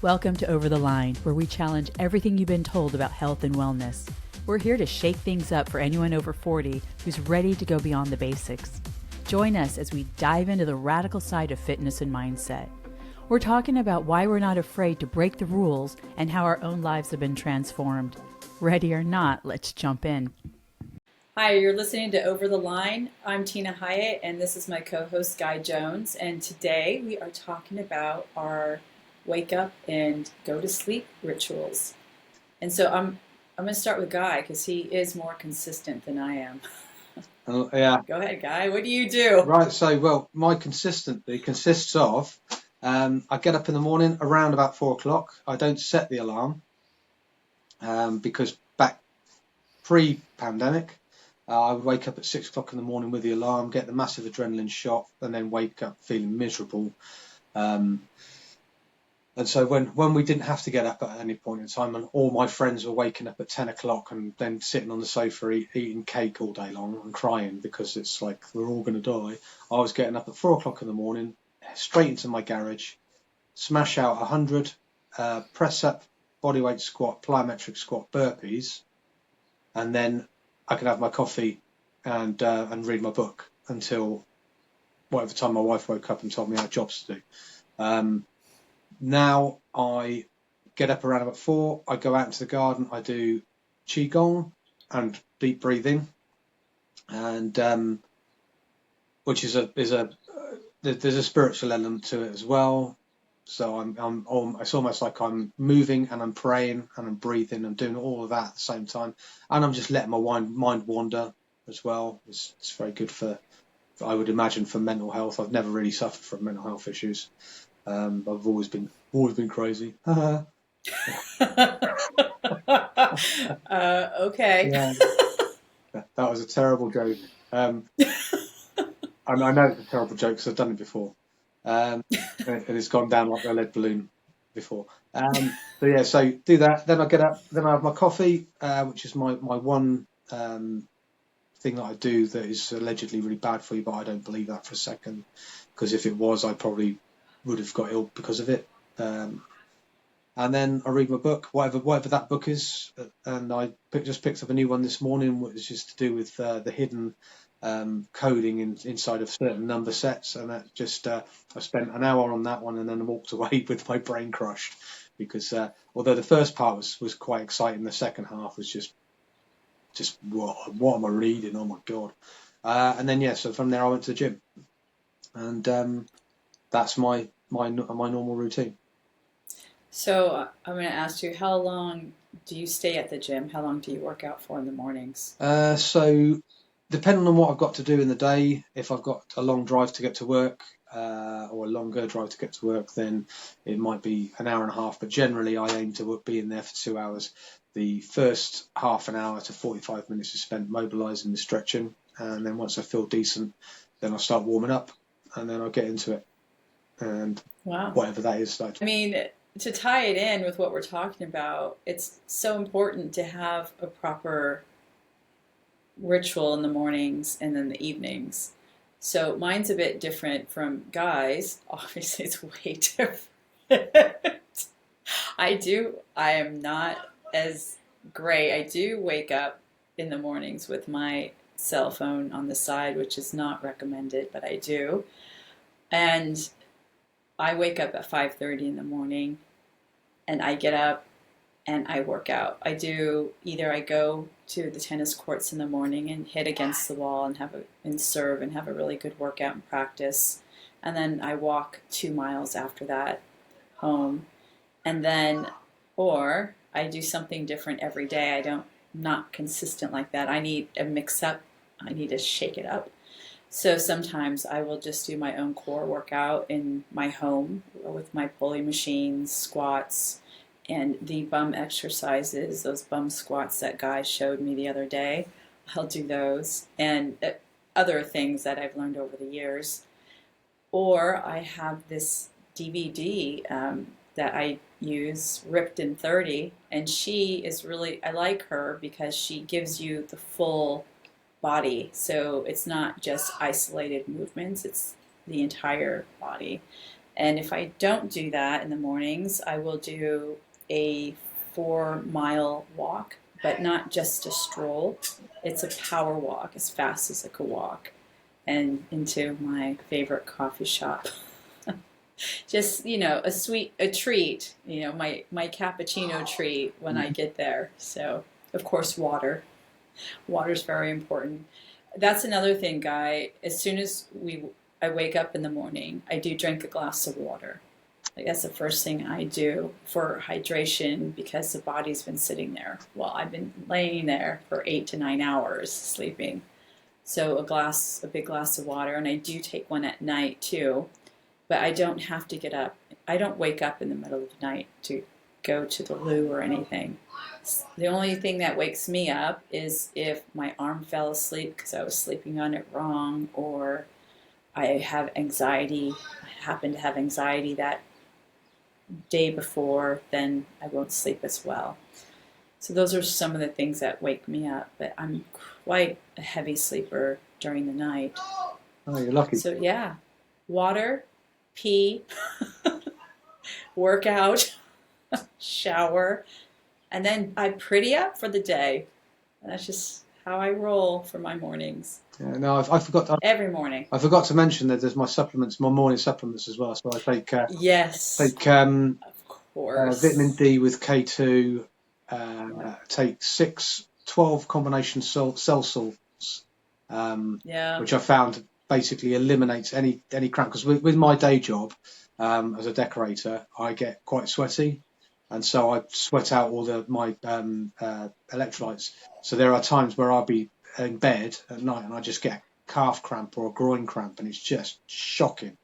Welcome to Over the Line, where we challenge everything you've been told about health and wellness. We're here to shake things up for anyone over 40 who's ready to go beyond the basics. Join us as we dive into the radical side of fitness and mindset. We're talking about why we're not afraid to break the rules and how our own lives have been transformed. Ready or not, let's jump in. Hi, you're listening to Over the Line. I'm Tina Hiatt, and this is my co-host Guy Jones. And today we are talking about our wake up and go to sleep rituals. And so I'm going to start with Guy because he is more consistent than I am. Yeah. Go ahead, Guy. What do you do? Right. So, my consistency consists of I get up in the morning around about 4 o'clock. I don't set the alarm because back pre-pandemic, I would wake up at 6 o'clock in the morning with the alarm, get the massive adrenaline shot, and then wake up feeling miserable. And so when we didn't have to get up at any point in time, and all my friends were waking up at 10 o'clock and then sitting on the sofa eating cake all day long and crying because it's like we're all going to die, I was getting up at 4 o'clock in the morning, straight into my garage, smash out 100 press up, bodyweight squat, plyometric squat, burpees, and then I could have my coffee and read my book until whatever time my wife woke up and told me I had jobs to do. Now I get up around about 4, I go out into the garden, I do qigong and deep breathing, and which is there's a spiritual element to it as well. So it's almost like I'm moving and I'm praying and I'm breathing and doing all of that at the same time, and I'm just letting my mind wander as well. It's very good for, I would imagine, for mental health. I've never really suffered from mental health issues. I've always been crazy. Okay. Yeah. That was a terrible joke. I know it's a terrible joke because I've done it before, and it's gone down like a lead balloon before. So do that. Then I get up. Then I have my coffee, which is my one thing that I do that is allegedly really bad for you, but I don't believe that for a second, because if it was, I probably would have got ill because of it. And then I read my book, whatever that book is, and I just picked up a new one this morning, which is to do with the hidden coding inside of certain number sets, and that just I spent an hour on that one, and then I walked away with my brain crushed because although the first part was quite exciting, the second half was just what am I reading? Oh my god! And then so from there I went to the gym, and that's my normal routine. So I'm going to ask you, how long do you stay at the gym? How long do you work out for in the mornings? So depending on what I've got to do in the day, if I've got a long drive to get to work or a longer drive to get to work, then it might be an hour and a half. But generally, I aim to be in there for 2 hours. The first half an hour to 45 minutes is spent mobilising and stretching. And then once I feel decent, then I'll start warming up and then I'll get into it. And wow, whatever that is. I mean, to tie it in with what we're talking about, it's so important to have a proper ritual in the mornings and then the evenings. So mine's a bit different from Guy's. Obviously, it's way different. I am not as great. I do wake up in the mornings with my cell phone on the side, which is not recommended, but I do. And I wake up at 5:30 in the morning, and I get up and I work out. I go to the tennis courts in the morning and hit against the wall and serve and have a really good workout and practice. And then I walk 2 miles after that home. And then, or I do something different every day. Not consistent like that. I need a mix up. I need to shake it up. So sometimes I will just do my own core workout in my home with my pulley machines, squats, and the bum exercises, those bum squats that Guy showed me the other day. I'll do those and other things that I've learned over the years. Or I have this DVD that I use, Ripped in 30, and I like her because she gives you the full body. So it's not just isolated movements, it's the entire body. And if I don't do that in the mornings, I will do a 4 mile walk, but not just a stroll. It's a power walk as fast as I could walk and into my favorite coffee shop. Just, a treat, my cappuccino treat when I get there. So, of course, water. Water's very important. That's another thing, Guy. As soon as I wake up in the morning, I do drink a glass of water. Like that's the first thing I do for hydration because the body's been sitting there. Well, I've been laying there for 8 to 9 hours sleeping. So a big glass of water, and I do take one at night too. But I don't have to get up. I don't wake up in the middle of the night to go to the loo or anything. The only thing that wakes me up is if my arm fell asleep because I was sleeping on it wrong, or I have anxiety. I happen to have anxiety that day before, then I won't sleep as well. So those are some of the things that wake me up. But I'm quite a heavy sleeper during the night. Oh, you're lucky. So yeah, water, pee, workout, shower, and then I pretty up for the day. And that's just how I roll for my mornings. Yeah, no, I forgot. Every morning. I forgot to mention that there's my supplements, my morning supplements as well. So I Yes, take of vitamin course. D with K2. Yeah. Take 12 combination cell salts, Yeah. which I found basically eliminates any cramp. Because with my day job as a decorator, I get quite sweaty, and so I sweat out all my electrolytes. So there are times where I'll be in bed at night and I just get a calf cramp or a groin cramp, and it's just shocking.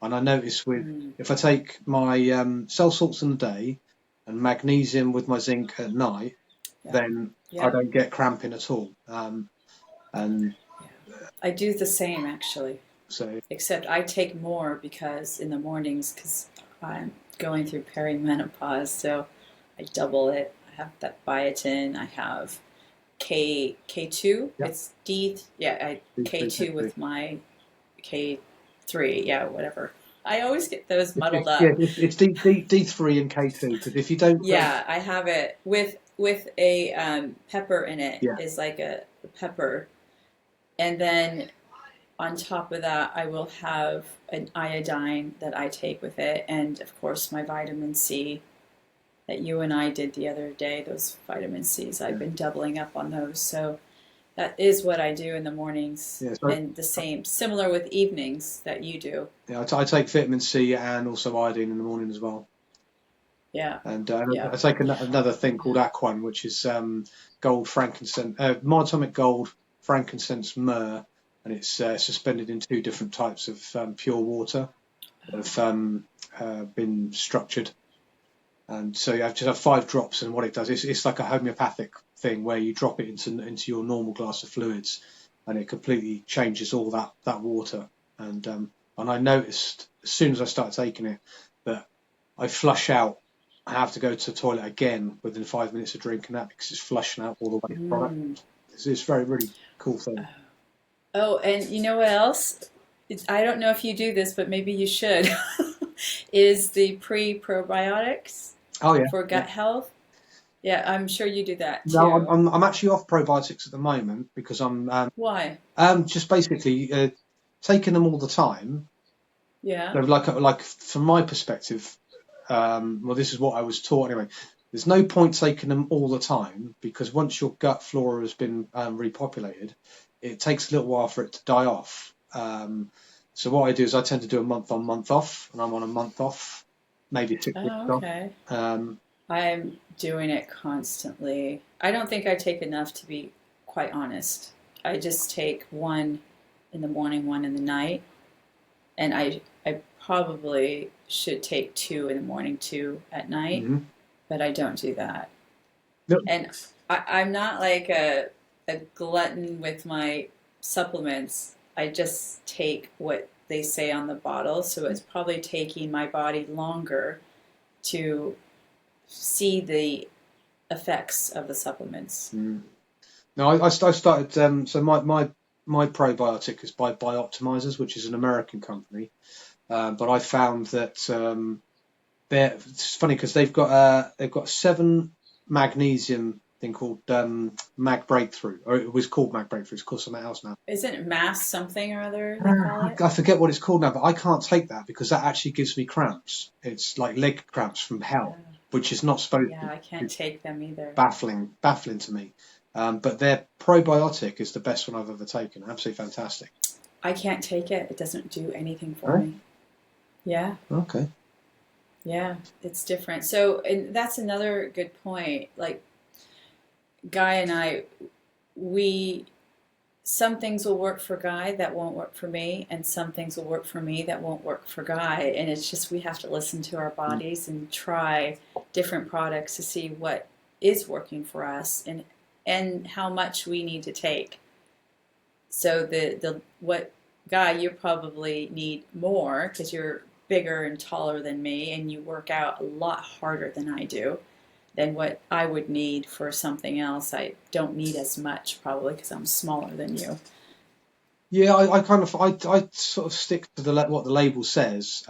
And I notice Mm, if I take my cell salts in the day and magnesium with my zinc at night, yeah. then I Yeah. don't get cramping at all. And Yeah. I do the same actually, so, except I take more because in the mornings, because I'm going through perimenopause, so I double it. I have that biotin. I have K2. yeah, It's D. Yeah, K2 with my K3. Yeah, whatever. I always get those muddled yeah, up. it's D3 and K2 because if you don't, Yeah, I have it with a pepper in it. yeah, Is like a pepper, and then on top of that, I will have an iodine that I take with it, and of course my vitamin C that you and I did the other day. Those vitamin C's, I've been doubling up on those. So that is what I do in the mornings, yeah. So and the same, similar with evenings that you do. yeah, I take vitamin C and also iodine in the morning as well. Yeah, And yeah. I take another thing called aquan, which is gold frankincense, monatomic gold, frankincense, myrrh, and it's suspended in two different types of pure water that have been structured. And so you just have 5 drops, and what it does is it's like a homeopathic thing where you drop it into your normal glass of fluids, and it completely changes all that water. And I noticed as soon as I started taking it that I flush out. I have to go to the toilet again within 5 minutes of drinking that because it's flushing out all the waste product. Mm. It's very really cool thing. Oh, and you know what else? I don't know if you do this, but maybe you should. Is the probiotics Oh yeah, for yeah. gut health? Yeah, I'm sure you do that No, too. I'm actually off probiotics at the moment because I'm Why? just basically taking them all the time. Yeah. So like from my perspective, well, this is what I was taught anyway. There's no point taking them all the time because once your gut flora has been repopulated, it takes a little while for it to die off. So what I do is I tend to do a month on, month off, and I'm on a month off, maybe 6 weeks Oh, off. okay. Um, I'm doing it constantly. I don't think I take enough to be quite honest. I just take one in the morning, one in the night, and I probably should take two in the morning, two at night, mhm. but I don't do that. No, And I'm not like a glutton with my supplements. I just take what they say on the bottle, so it's probably taking my body longer to see the effects of the supplements. mm. No, I started. So my probiotic is by Bioptimizers, which is an American company. But I found that it's funny because they've got 7 magnesium thing called Mag Breakthrough, or it was called Mag Breakthrough. It's called something else now. Isn't it mass something or other they call it? I forget what it's called now, but I can't take that because that actually gives me cramps. It's like leg cramps from hell, Oh, which is not supposed yeah, to. I can't It's take them either. baffling to me. But their probiotic is the best one I've ever taken. Absolutely fantastic. I can't take it. It doesn't do anything for Right? me. Yeah, Okay. yeah, it's different. So, and that's another good point. Like Guy and I, we some things will work for Guy that won't work for me, and some things will work for me that won't work for Guy. And it's just we have to listen to our bodies and try different products to see what is working for us and how much we need to take. So the what Guy, you probably need more because you're bigger and taller than me, and you work out a lot harder than I do. Than what I would need for something else. I don't need as much probably because I'm smaller than you. Yeah, I sort of stick to what the label says,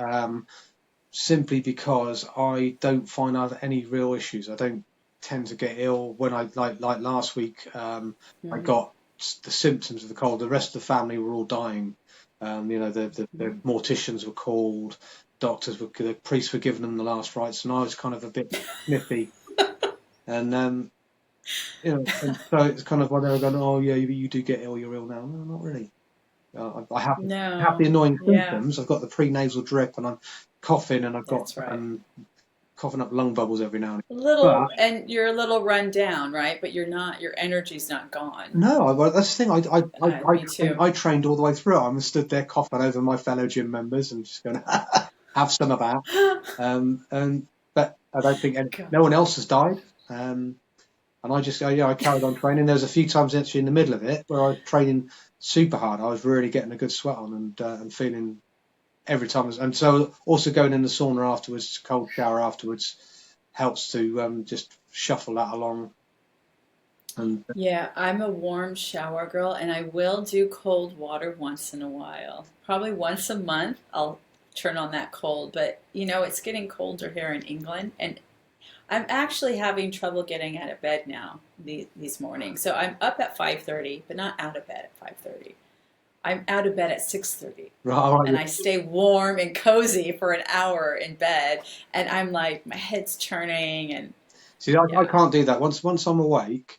simply because I don't find I have any real issues. I don't tend to get ill. When I like last week, I Mm-hmm. got the symptoms of the cold. The rest of the family were all dying. The morticians were called, the priests were giving them the last rites, and I was kind of a bit sniffy. And and so it's kind of why they were going, oh yeah, you do get ill, you're ill now. No, not really. I have the No, annoying yeah, symptoms. I've got the pre-nasal drip, and I'm coughing, and I've got that's right. coughing up lung bubbles every now and A then. little, and you're a little run down, right? But you're not. Your energy's not gone. No, well, that's the thing. Me too. I trained all the way through. I'm stood there coughing over my fellow gym members and just going to have some of that. And but I don't think God. no one else has died. And I just go, yeah, I carried on training. There was a few times actually in the middle of it where I was training super hard. I was really getting a good sweat on and feeling every time. And so also going in the sauna afterwards, cold shower afterwards, helps to just shuffle that along. And Yeah, I'm a warm shower girl, and I will do cold water once in a while. Probably once a month, I'll turn on that cold. But it's getting colder here in England, and I'm actually having trouble getting out of bed now these mornings. So I'm up at 5:30, but not out of bed at 5:30. I'm out of bed at 6:30, right, and I stay warm and cozy for an hour in bed, and I'm like my head's turning, and see, I yeah, can't do that. Once I'm awake,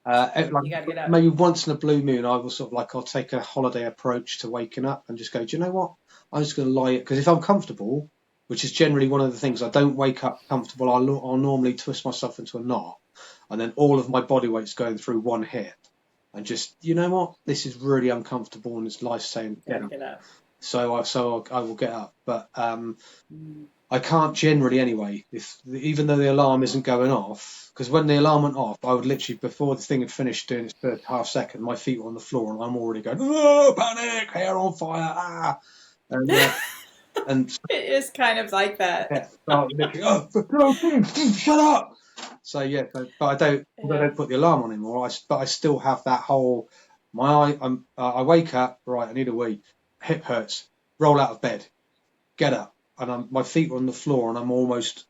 like you got to get up. maybe once in a blue moon, I will sort of like I'll take a holiday approach to waking up and just go, do you know what? I'm just going to lie it because if I'm comfortable, which is generally one of the things, I don't wake up comfortable. I'll normally twist myself into a knot, and then all of my body weight's going through one hip, and just you know what? This is really uncomfortable and it's life saying Got get to up. get up. So I will get up, but Mm. I can't generally anyway. If even though the alarm isn't going off, because when the alarm went off, I would literally before the thing had finished doing its first half second, my feet were on the floor and I'm already going, oh, panic, hair on fire, and and It is kind of like yeah, that. start literally, oh, for God's sake, shut up. So yeah, but I Yeah. don't put the alarm on anymore. But I still have that whole my eye. I wake up, right? I need a wee. Hip hurts. Roll out of bed. Get up, and my feet are on the floor, and I'm almost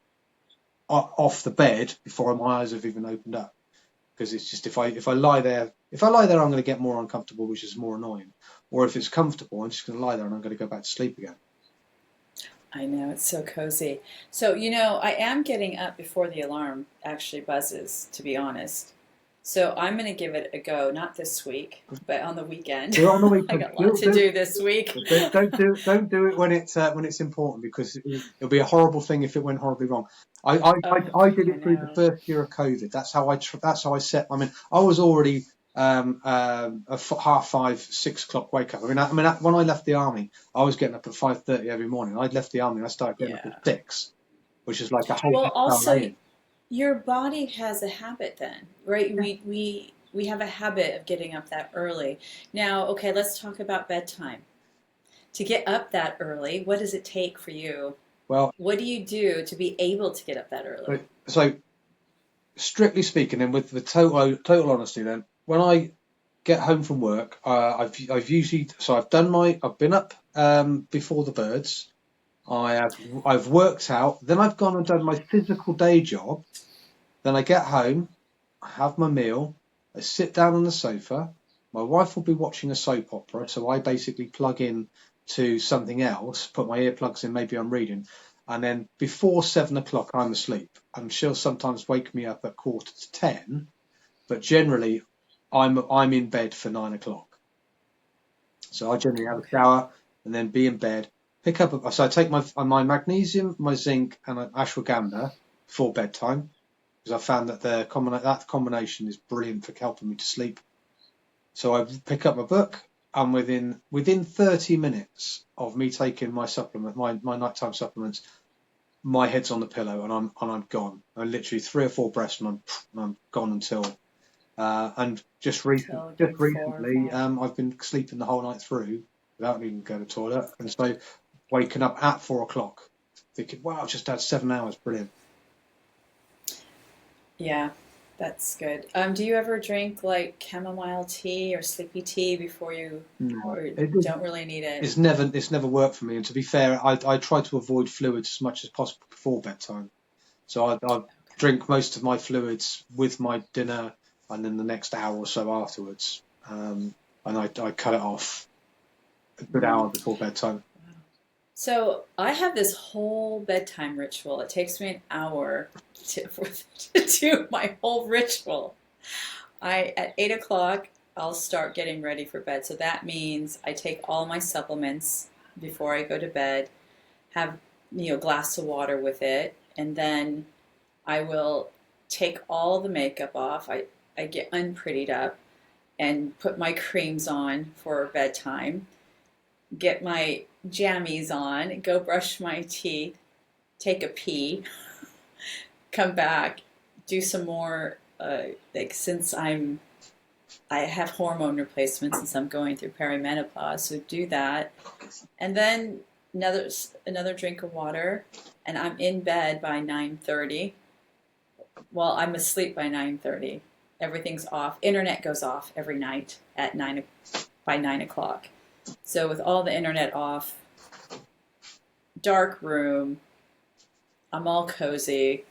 off the bed before my eyes have even opened up. Because it's just if I lie there, I'm going to get more uncomfortable, which is more annoying. Or if it's comfortable, I'm just going to lie there and I'm going to go back to sleep again. I know, it's so cozy. So, I am getting up before the alarm actually buzzes, to be honest. So I'm going to give it a go, not this week, but on the weekend. Do it on the I weekend. got a lot to do this week. Don't do it when it's important because it'll be a horrible thing if it went horribly wrong. Oh, I did I it through the know. first year of COVID. That's how I set. I mean, I was already half 5, 6 o'clock wake up. When I left the army, I was getting up at 5:30 every morning. I'd left the army and I started getting up Yeah. at 6, which is like a whole Well, hour also, later. your body has a habit then, right? We have a habit of getting up that early. Now, okay, let's talk about bedtime. To get up that early, what does it take for you? Well, What do you do to be able to get up that early? so strictly speaking, and with the total honesty, then when I get home from work, I've usually I've been up before the birds. I've worked out, then I've gone and done my physical day job. Then I get home, I have my meal, I sit down on the sofa. My wife will be watching a soap opera, so I basically plug in to something else, put my earplugs in, maybe I'm reading, and then before 7 o'clock I'm asleep. And she'll sometimes wake me up at 9:45, but generally I'm in bed for 9 o'clock. So I generally have a Okay. shower and then be in bed. So I take my magnesium, my zinc, and an ashwagandha before bedtime because I found that that combination is brilliant for helping me to sleep. So I pick up my book, and within 30 minutes of me taking my nighttime supplements, my head's on the pillow and I'm gone. I literally 3 or 4 breaths and I'm gone until and Till just 4 or 5. recently, I've been sleeping the whole night through without even going to the toilet, and so waking up at 4 o'clock, thinking, "Wow, I've just had 7 hours, brilliant." Yeah, that's good. Do you ever drink like chamomile tea or sleepy tea before you, No, or don't really need it? it's never worked for me. And to be fair, I try to avoid fluids as much as possible before bedtime. So I drink most of my fluids with my dinner, and then the next hour or so afterwards, and I cut it off a good hour before bedtime. So I have this whole bedtime ritual. It takes me an hour to do my whole ritual. I At 8 o'clock I'll start getting ready for bed. So that means I take all my supplements before I go to bed, have a glass of water with it, and then I will take all the makeup off. I get unprettied up and put my creams on for bedtime, get my jammies on, go brush my teeth, take a pee, come back, do some more. Like since I have hormone replacements since I'm going through perimenopause, so do that, and then another drink of water, and I'm in bed by 9:30. Well, I'm asleep by 9:30. Everything's off. Internet goes off every night at by 9 o'clock. So with all the internet off, dark room, I'm all cozy,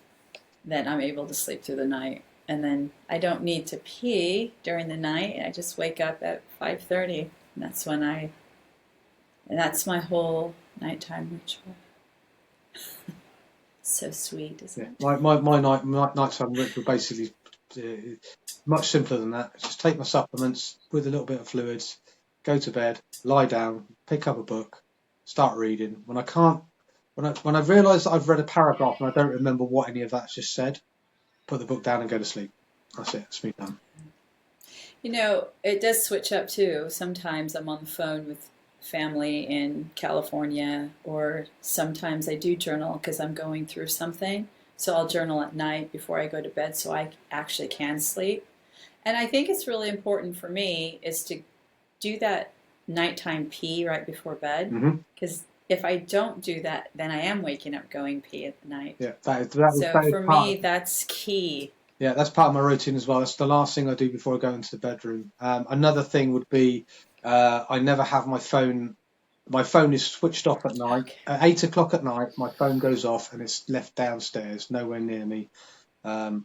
then I'm able to sleep through the night. And then I don't need to pee during the night. I just wake up at 5:30. And that's my whole nighttime ritual. So sweet, isn't Yeah, it? my nighttime ritual basically uh, much simpler than that. Just take my supplements with a little bit of fluids, go to bed, lie down, pick up a book, start reading. When I realise that I've read a paragraph and I don't remember what any of that's just said, put the book down and go to sleep. That's it. It's me done. It does switch up too. Sometimes I'm on the phone with family in California, or sometimes I do journal because I'm going through something. So I'll journal at night before I go to bed so I actually can sleep. And I think it's really important for me is to do that nighttime pee right before bed, Hmm. because if I don't do that, then I am waking up going pee at night. Yeah, that So is for part. me, that's key. Yeah, that's part of my routine as well. That's the last thing I do before I go into the bedroom. Another thing would be I never have my phone. My phone is switched off at night. Okay. At 8 o'clock at night, my phone goes off and it's left downstairs, nowhere near me.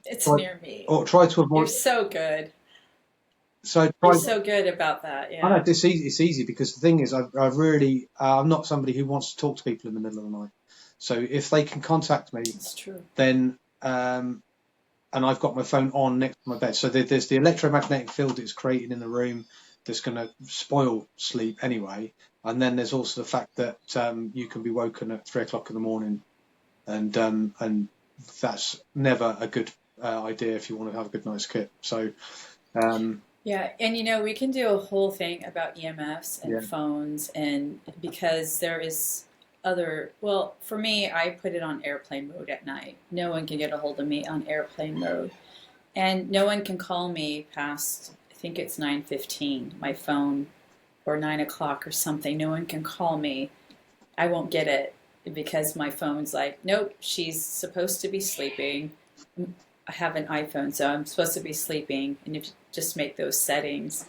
It's Try near me. or try to You're avoid. so good. So You're try. so good about that. I know Yeah, it's easy. It's easy because the thing is, I'm not somebody who wants to talk to people in the middle of the night. So if they can contact me, it's true. then and I've got my phone on next to my bed. So there's the electromagnetic field it's creating in the room that's going to spoil sleep anyway. And then there's also the fact that you can be woken at 3 o'clock in the morning, and that's never a good idea if you want to have a good night's sleep. So Yeah, and we can do a whole thing about EMFs and yeah, phones, and because there is well, for me, I put it on airplane mode at night. No one can get a hold of me on airplane mode, and no one can call me past, I think it's 9:15, my phone, or 9 o'clock or something. No one can call me. I won't get it because my phone's like, nope, she's supposed to be sleeping. I have an iPhone, so I'm supposed to be sleeping. And if you just make those settings,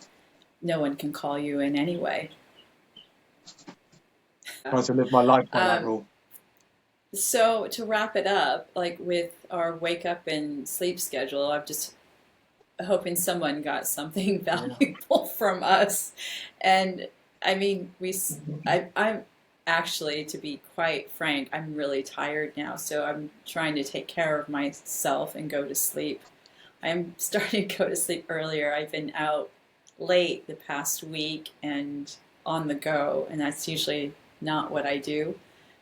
no one can call you in anyway. try to live my life by that Um, rule. So to wrap it up, like with our wake up and sleep schedule, I'm just hoping someone got something Yeah. valuable from us. And I mean, I'm actually, to be quite frank, I'm really tired now. So I'm trying to take care of myself and go to sleep. I'm starting to go to sleep earlier. I've been out late the past week and on the go, and that's usually not what I do.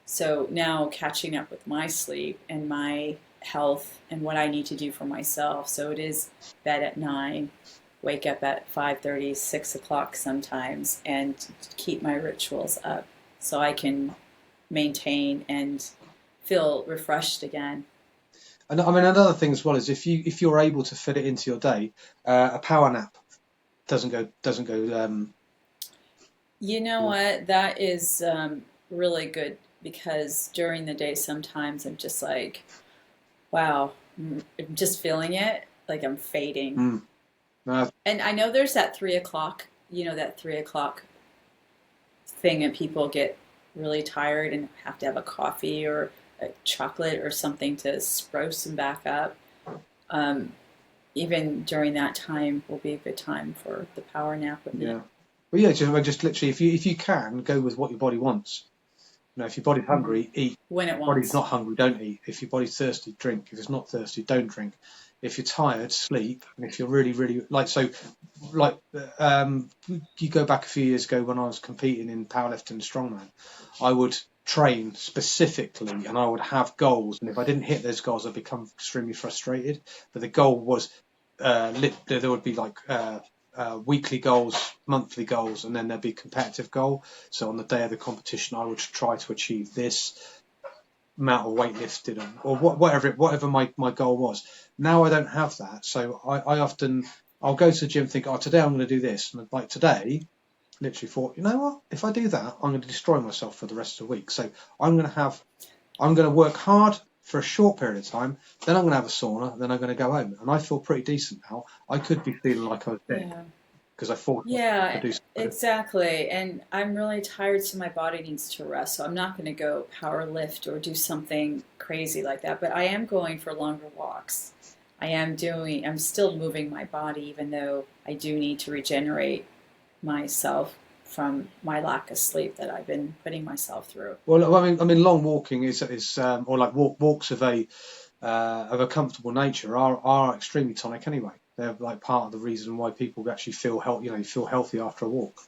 So now catching up with my sleep and my health and what I need to do for myself. So it is bed at 9, wake up at 5:30, 6 o'clock sometimes, and keep my rituals up so I can maintain and feel refreshed again. And I mean, another thing as well is if you're able to fit it into your day, a power nap doesn't go. You know what? That is really good because during the day sometimes I'm just like, wow, I'm just feeling it, like I'm fading. Mm, no, And I know there's that 3 o'clock, that 3 o'clock thing, and people get really tired and have to have a coffee or a chocolate or something to spruce them back up. Um, Even during that time will be a good time for the power nap, wouldn't it? yeah, but yeah, just literally, if you can go with what your body wants. If your body's Hmm. hungry, eat. When If it your body's wants. not hungry, don't eat. If your body's thirsty, drink. If it's not thirsty, don't drink. If you're tired, sleep. And if you're really, really like you go back a few years ago when I was competing in powerlifting and strongman, I would train specifically and I would have goals. And if I didn't hit those goals, I'd become extremely frustrated. But the goal was there would be like weekly goals, monthly goals, and then there'd be a competitive goal. So on the day of the competition, I would try to achieve this amount of weight lifted or whatever my goal was. Now I don't have that, so I often I'll go to the gym and think, oh, today I'm going to do this, and like today, literally thought, you know what? If I do that, I'm going to destroy myself for the rest of the week. So I'm going to work hard for a short period of time, then I'm going to have a sauna, then I'm going to go home, and I feel pretty decent now. I could be feeling like I was dead Yeah. because I thought I Yeah, do something. exactly. And I'm really tired, so my body needs to rest. So I'm not going to go power lift or do something crazy like that. But I am going for longer walks. I'm still moving my body, even though I do need to regenerate myself from my lack of sleep that I've been putting myself through. Well, I mean, long walking is or like walks of a comfortable nature are extremely tonic anyway. They're like part of the reason why people actually feel feel healthy after a walk.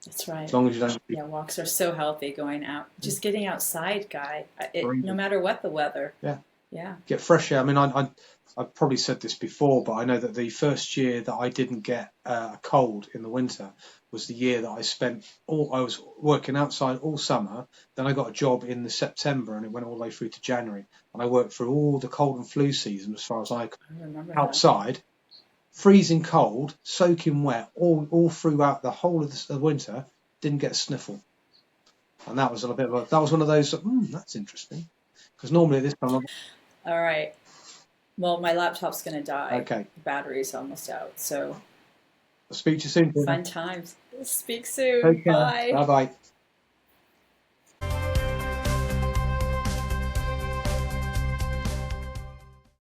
That's As right. long as you don't be Yeah, walks are so healthy going out. Just getting outside, guy. No breathing. matter what the weather. Yeah, Yeah. get fresh air. I mean, I've probably said this before, but I know that the first year that I didn't get a cold in the winter was the year that I was working outside all summer. Then I got a job in the September, and it went all the way through to January. And I worked through all the cold and flu season as far as I could I remember that. outside, freezing cold, soaking wet, all throughout the whole of the winter. Didn't get a sniffle, and that was that was one of those. That's interesting because normally at this time, All right. Well, my laptop's going to die. okay. The battery's almost out. So I'll speak to you soon, Tina. fun times. Speak soon. Take care. Bye. Bye bye.